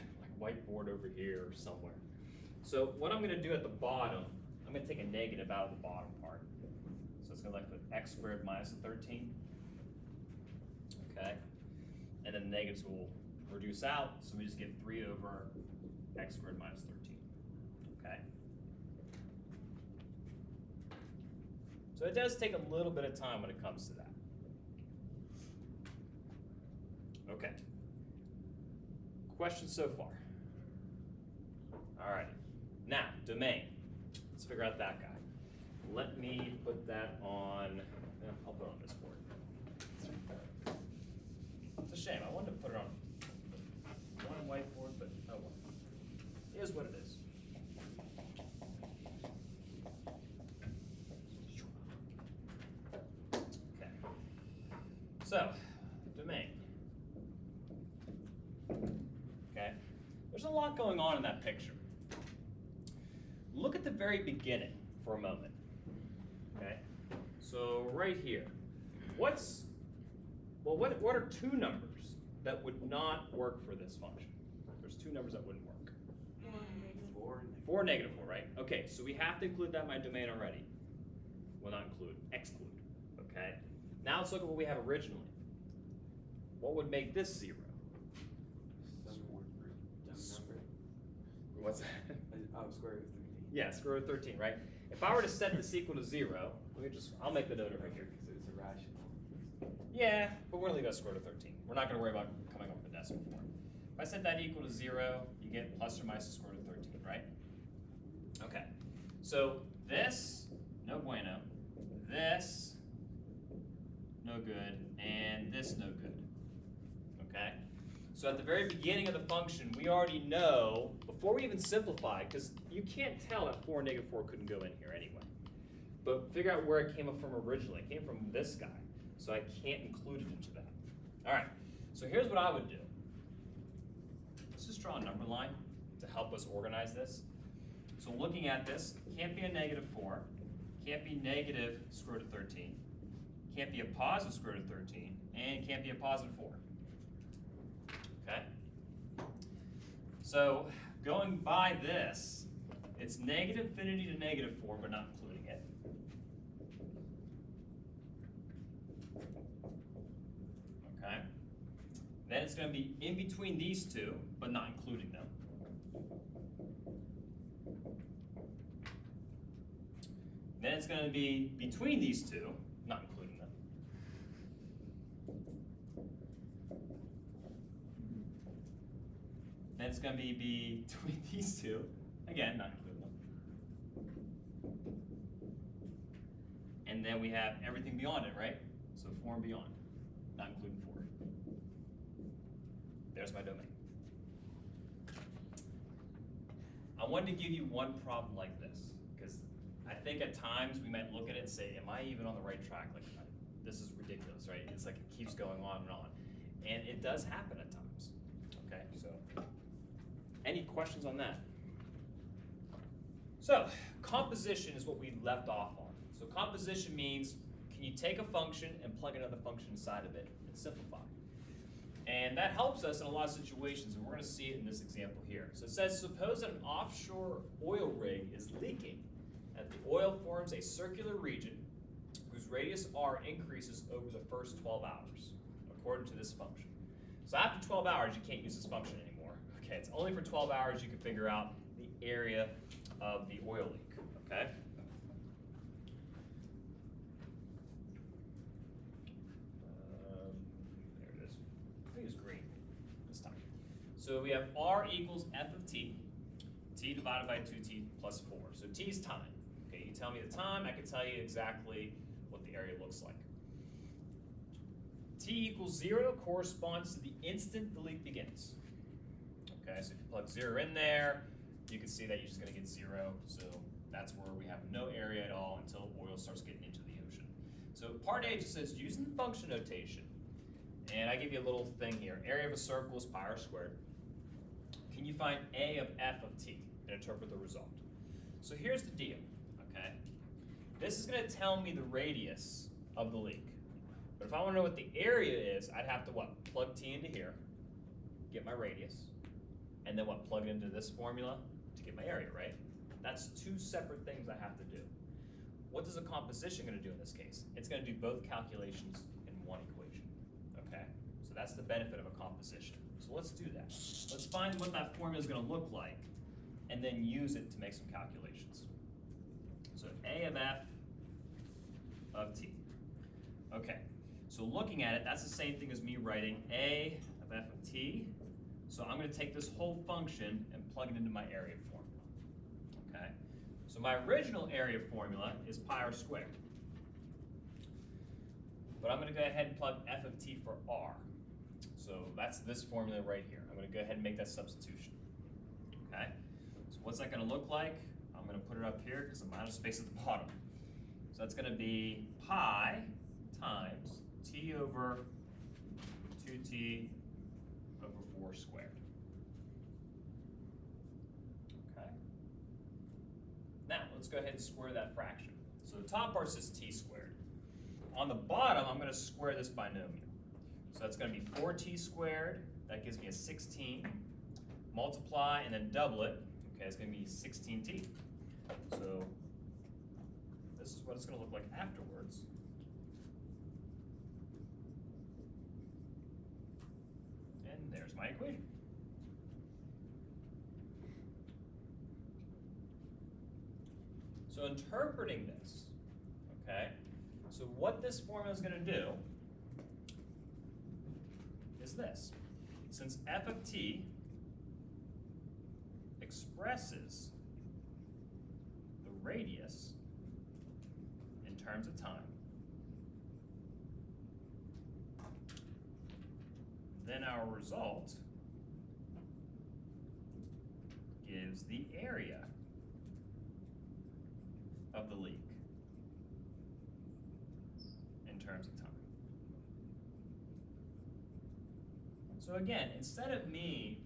like whiteboard over here or somewhere. So what I'm gonna do at the bottom, I'm gonna take a negative out of the bottom part. So it's gonna be like with x squared minus a 13. Okay. And then the negatives will reduce out, so we just get 3 over x squared minus 13. Okay. So it does take a little bit of time when it comes to that. Okay. Questions so far? All right. Now, domain. Let's figure out that guy. Let me put that on, I'll put it on this board. It's a shame, I wanted to put it on one whiteboard, but oh well. It is what it is. Okay. So, domain. Okay. There's a lot going on in that picture. Look at the very beginning for a moment. Okay. So right here, what are two numbers that would not work for this function? There's two numbers that wouldn't work. 4 and negative 4, right? Okay, so we have to include that in my domain already. Well, not include, exclude. Okay. Now let's look at what we have originally. What would make this 0? What's that? Oh, square root of 13. Yeah, square root of 13, right? If I were to set this equal to 0, I'll make the note over here. Because it's irrational. Yeah, but we're gonna leave that square root of 13. We're not gonna worry about coming up with a decimal form. If I set that equal to 0, you get plus or minus the square root of 13, right? Okay, so this, no bueno, this, no good, and this, no good, okay? So at the very beginning of the function, we already know, before we even simplify, because you can't tell that 4 and negative 4 couldn't go in here anyway. But figure out where it came up from originally. It came from this guy, so I can't include it into that. All right, so here's what I would do. Let's just draw a number line to help us organize this. So looking at this, can't be a negative 4, can't be negative square root of 13, can't be a positive square root of 13, and can't be a positive 4. Okay? So going by this, it's negative infinity to negative 4, but not including it. Okay? Then it's going to be in between these two, but not including them. Then it's going to be between these two, not including them. Then it's going to be between these two, again, not including them. And then we have everything beyond it, right? So 4 and beyond, not including 4. There's my domain. I wanted to give you one problem like this, because I think at times we might look at it and say, am I even on the right track? Like, this is ridiculous, right? It's like it keeps going on and on. And it does happen at times, okay? So, any questions on that? So, composition is what we left off on. So composition means, can you take a function and plug another function inside of it and simplify? And that helps us in a lot of situations, and we're going to see it in this example here. So it says, suppose that an offshore oil rig is leaking, and the oil forms a circular region whose radius r increases over the first 12 hours, according to this function. So after 12 hours, you can't use this function anymore. Okay, it's only for 12 hours you can figure out the area of the oil leak, okay? There it is. I think it's green this time. So we have r equals f of t, t divided by 2t plus 4. So t is time. Okay, you tell me the time, I can tell you exactly what the area looks like. T equals 0 corresponds to the instant the leak begins. Okay, so if you plug 0 in there, you can see that you're just going to get 0. So that's where we have no area at all until oil starts getting into the ocean. So part A just says, using the function notation, and I give you a little thing here. Area of a circle is pi r squared. Can you find A of f of t and interpret the result? So here's the deal, okay? This is going to tell me the radius of the leak. But if I want to know what the area is, I'd have to what? Plug t into here, get my radius, and then what? Plug it into this formula to get my area, right? That's two separate things I have to do. What is a composition going to do in this case? It's going to do both calculations in one equation, okay? So that's the benefit of a composition. So let's do that. Let's find what that formula is going to look like, and then use it to make some calculations. So A of f of t. Okay, so looking at it, that's the same thing as me writing a of f of t. So I'm going to take this whole function and plug it into my area formula. Okay, so my original area formula is pi r squared. But I'm going to go ahead and plug f of t for r. So that's this formula right here. I'm going to go ahead and make that substitution. Okay, so what's that going to look like? I'm going to put it up here because I'm out of space at the bottom. So that's going to be pi times t over 2t over 4 squared. Okay. Now let's go ahead and square that fraction. So the top part says t squared. On the bottom, I'm going to square this binomial. So that's going to be 4t squared. That gives me a 16. Multiply and then double it. Okay, it's going to be 16t. So this is what it's going to look like afterwards. And there's my equation. So interpreting this, okay, so what this formula is going to do is this. Since f of t expresses the radius in terms of time, then our result gives the area of the leak in terms of time. So again, instead of me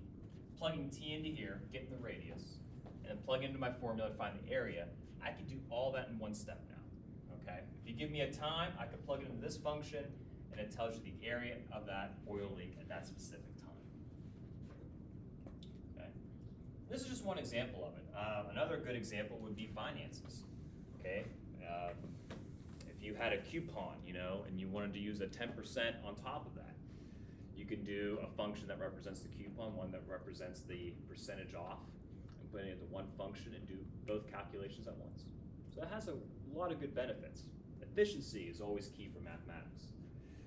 plugging t into here, getting the radius, and then plug into my formula to find the area, I can do all that in one step now, okay? If you give me a time, I can plug it into this function, and it tells you the area of that oil leak at that specific time. Okay? This is just one example of it. Another good example would be finances, okay? If you had a coupon, you know, and you wanted to use a 10% on top of that, you can do a function that represents the coupon, one that represents the percentage off, and put it into one function and do both calculations at once. So it has a lot of good benefits. Efficiency is always key for mathematics.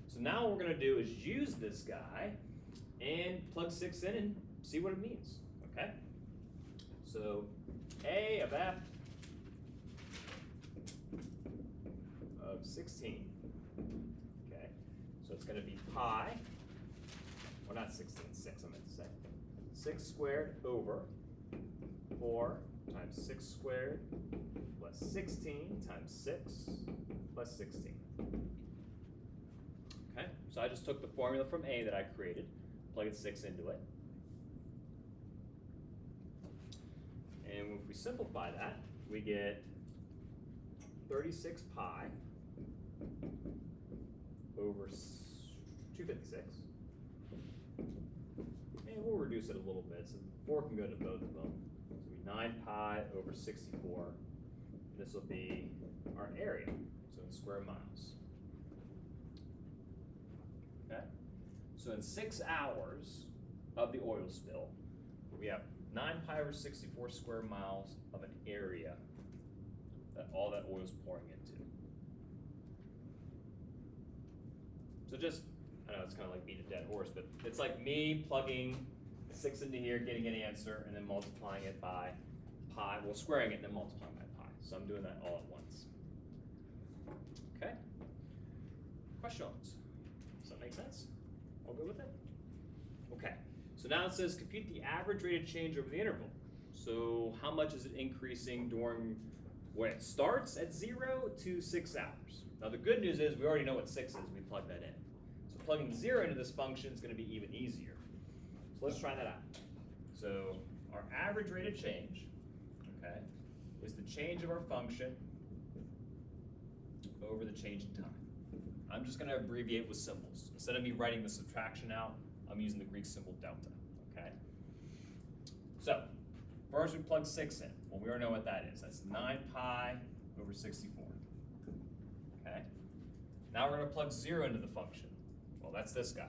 So now what we're going to do is use this guy and plug 6 in and see what it means, okay? So a of f of 16, okay? So it's going to be pi, well not 16, 6 I meant to say, 6 squared over 4 times 6 squared plus 16 times 6 plus 16. Okay, so I just took the formula from A that I created, plugged 6 into it. And if we simplify that, we get 36 pi over 256. And we'll reduce it a little bit, so 4 can go to both of them. So it'll be 9 pi over 64. This will be our area, so in square miles. Okay? So in 6 hours of the oil spill, we have 9 pi over 64 square miles of an area that all that oil is pouring into. So just, I know it's kind of like beat a dead horse, but it's like me plugging 6 into here, getting an answer, and then multiplying it by pi, well squaring it and then multiplying by pi. So I'm doing that all at once. Okay? Questions? Does that make sense? All good with it? Okay, so now it says compute the average rate of change over the interval. So how much is it increasing during when it starts at 0 to 6 hours? Now the good news is we already know what 6 is, we plug that in. So plugging 0 into this function is going to be even easier. So let's try that out. So our average rate of change, okay, is the change of our function over the change in time. I'm just going to abbreviate with symbols. Instead of me writing the subtraction out, I'm using the Greek symbol delta, okay? So, first we plug 6 in. Well, we already know what that is. That's 9 pi over 64, okay? Now we're going to plug 0 into the function. Well, that's this guy.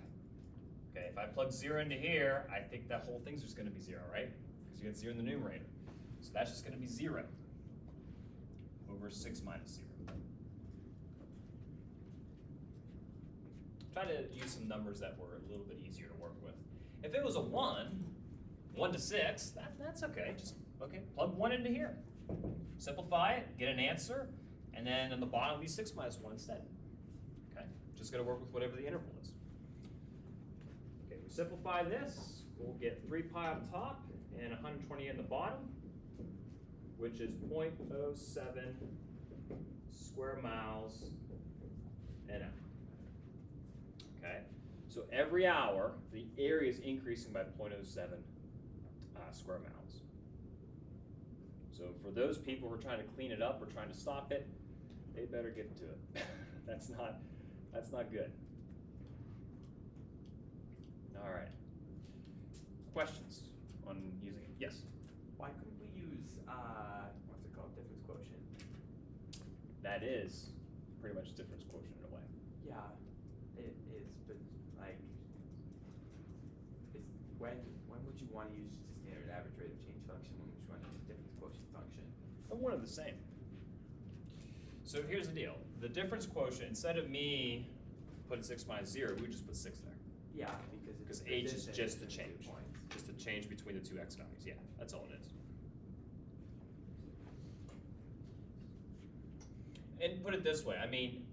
Okay, if I plug 0 into here, I think that whole thing's just going to be 0, right? Because you get 0 in the numerator. So that's just going to be 0 over 6 minus 0. try to use some numbers that were a little bit easier to work with. If it was a 1 to 6, that's okay. Just, okay, plug 1 into here. Simplify it, get an answer, and then on the bottom will be 6 minus 1 instead. Okay, just gotta work with whatever the interval is. Okay, we simplify this, we'll get 3 pi on top and 120 in the bottom, which is 0.07 square miles an hour. Okay, so every hour, the area is increasing by 0.07 square miles. So for those people who are trying to clean it up or trying to stop it, they better get to it. That's not good. All right. Questions on using it? Yes. Why couldn't we use what's it called, difference quotient? That is pretty much difference quotient in a way. Yeah, it is, but like, it's when would you want to use just a standard average rate of change function? When would you want to use difference quotient function? They're one of the same. So here's the deal. The difference quotient, instead of me putting 6 minus 0, we would just put 6 there. Yeah, because Because h is distance just the between 2 change. points. Just the change between the two x values. Yeah, that's all it is. And put it this way, I mean,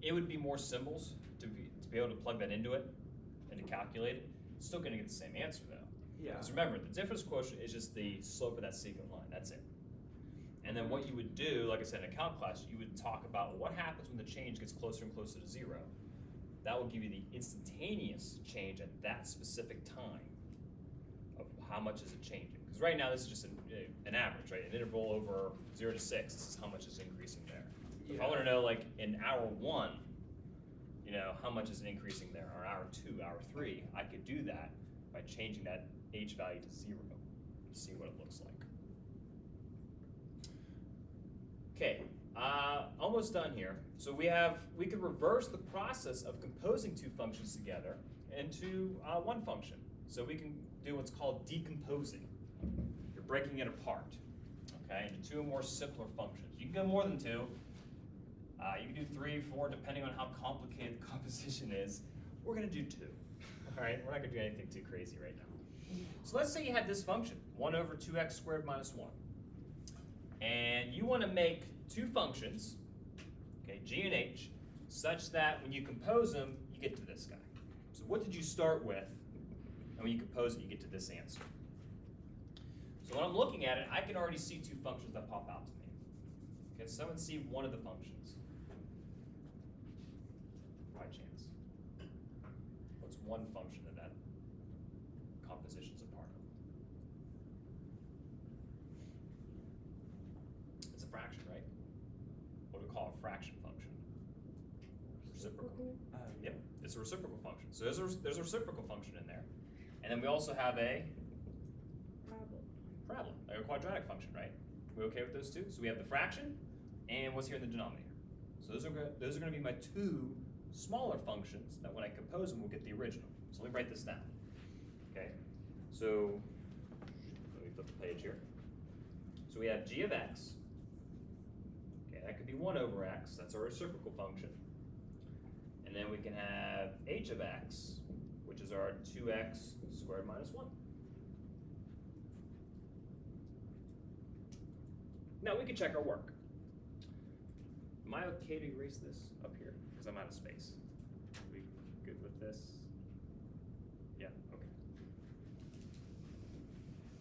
it would be more symbols to be able to plug that into it and to calculate it. It's still gonna get the same answer though. Yeah. Because remember, the difference quotient is just the slope of that secant line, that's it. And then what you would do, like I said in a calc class, you would talk about what happens when the change gets closer and closer to 0. That will give you the instantaneous change at that specific time of how much is it changing. Because right now this is just an average, right? An interval over 0 to 6, this is how much is increasing there. If I want to know, like in hour 1, you know, how much is it increasing there, or hour 2, hour 3, I could do that by changing that h value to 0 to see what it looks like. Okay, almost done here. So we could reverse the process of composing two functions together into one function. So we can do what's called decomposing. You're breaking it apart, okay, into 2 or more simpler functions. You can go more than 2. You can do 3, 4, depending on how complicated the composition is. We're gonna do 2, all right? We're not gonna do anything too crazy right now. So let's say you had this function, 1 over 2x squared minus 1. And you want to make 2 functions, okay, g and h, such that when you compose them, you get to this guy. So what did you start with? And when you compose it, you get to this answer. So when I'm looking at it, I can already see 2 functions that pop out to me. Okay, so someone see one of the functions. By chance. What's one function that composition's a part of? It's a fraction, right? What do we call a fraction function? Reciprocal. Yep, it's a reciprocal function. So there's a reciprocal function in there. And then we also have a parabola, like a quadratic function, right? We okay with those 2? So we have the fraction and what's here in the denominator. So those are going to be my 2 smaller functions that when I compose them, we'll get the original. So let me write this down. Okay, so let me flip the page here. So we have g of x. Okay, that could be 1 over x. That's our reciprocal function. And then we can have h of x, which is our 2x squared minus 1. Now we can check our work. Am I okay to erase this up here? Because I'm out of space. Are we good with this? Yeah, okay.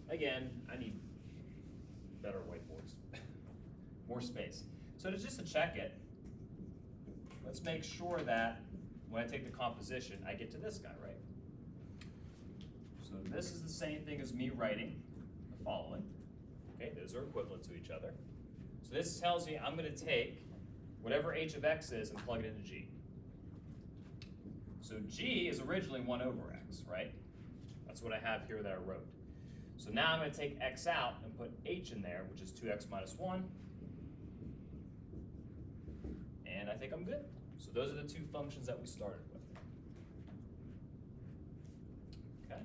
Again, I need better whiteboards. More space. So just to check it, let's make sure that when I take the composition, I get to this guy, right? So this is the same thing as me writing the following. Okay, those are equivalent to each other. So this tells me I'm going to take whatever h of x is and plug it into g. So g is originally 1 over x, right? That's what I have here that I wrote. So now I'm going to take x out and put h in there, which is 2x minus 1. And I think I'm good. So those are the 2 functions that we started with. Okay.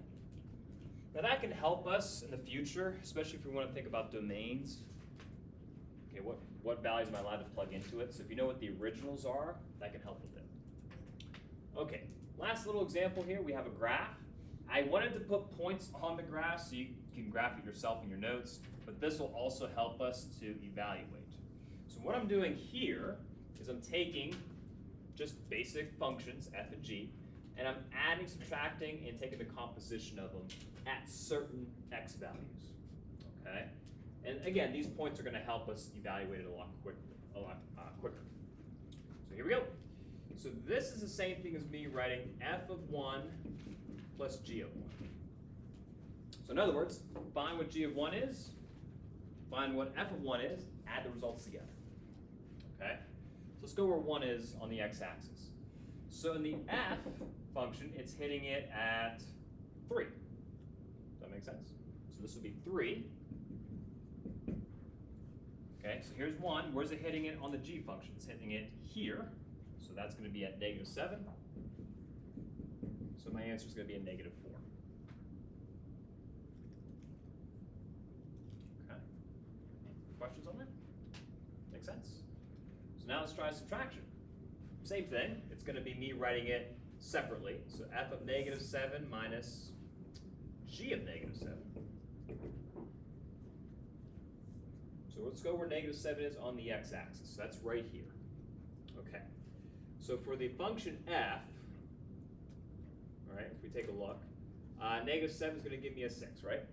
Now that can help us in the future, especially if we want to think about domains. Okay, what values am I allowed to plug into it? So if you know what the originals are, that can help with it. Okay, last little example here, we have a graph. I wanted to put points on the graph so you can graph it yourself in your notes, but this will also help us to evaluate. So what I'm doing here is I'm taking just basic functions, f and g, and I'm adding, subtracting, and taking the composition of them at certain x values, okay? And again, these points are gonna help us evaluate it a lot quicker. So here we go. So this is the same thing as me writing f of 1 plus g of 1. So in other words, find what g of 1 is, find what f of 1 is, add the results together. Okay? So let's go where 1 is on the x-axis. So in the f function, it's hitting it at 3. Does that make sense? So this would be 3. Okay, so here's 1. Where's it hitting it on the g function? It's hitting it here. So that's going to be at -7. So my answer is going to be a -4. Okay. Questions on that? Make sense? So now let's try subtraction. Same thing. It's going to be me writing it separately. So f of -7 minus g of -7. So let's go where -7 is on the x-axis. So that's right here. Okay. So for the function f, all right, if we take a look, -7 is going to give me a 6, right?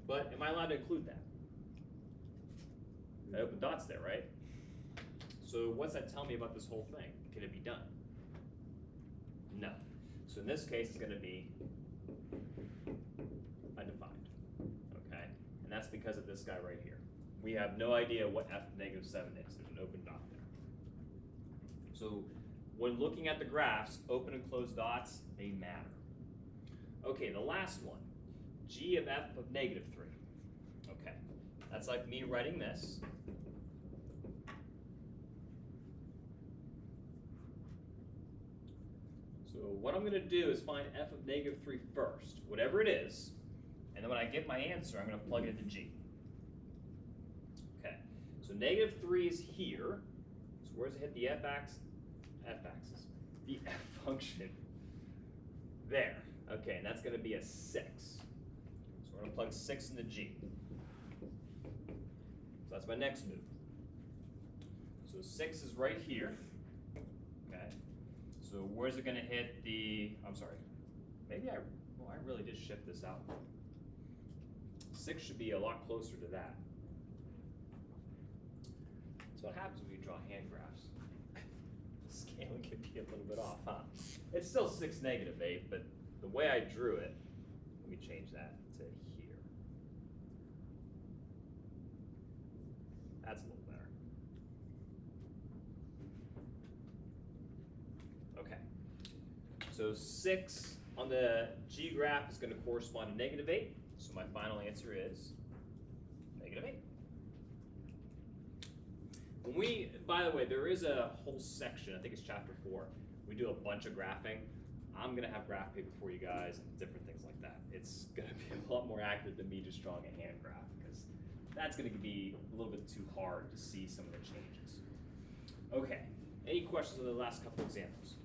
But am I allowed to include that? I open dots there, right? So what's that tell me about this whole thing? Can it be done? No. So in this case, it's going to be undefined, okay? And that's because of this guy right here. We have no idea what f of -7 is. There's an open dot there. So when looking at the graphs, open and closed dots, they matter. Okay, the last one, g of f of -3. Okay, that's like me writing this. So what I'm going to do is find f of -3 first, whatever it is, and then when I get my answer, I'm going to plug it into g. Okay, so -3 is here. So where does it hit the f-axis? The f function. There. Okay, and that's going to be a 6. So we're going to plug 6 into g. So that's my next move. So 6 is right here. Okay. So where's it going to hit the, I'm sorry, maybe I really did shift this out. 6 should be a lot closer to that. That's what happens when you draw hand graphs. The scaling can be a little bit off, huh? It's still 6 -8, but the way I drew it, let me change that to here. That's a little better. Okay. So 6 on the G graph is going to correspond to -8. So my final answer is -8. When we, by the way, there is a whole section, I think it's chapter 4. We do a bunch of graphing. I'm going to have graph paper for you guys and different things like that. It's going to be a lot more accurate than me just drawing a hand graph because that's going to be a little bit too hard to see some of the changes. Okay, any questions on the last couple examples?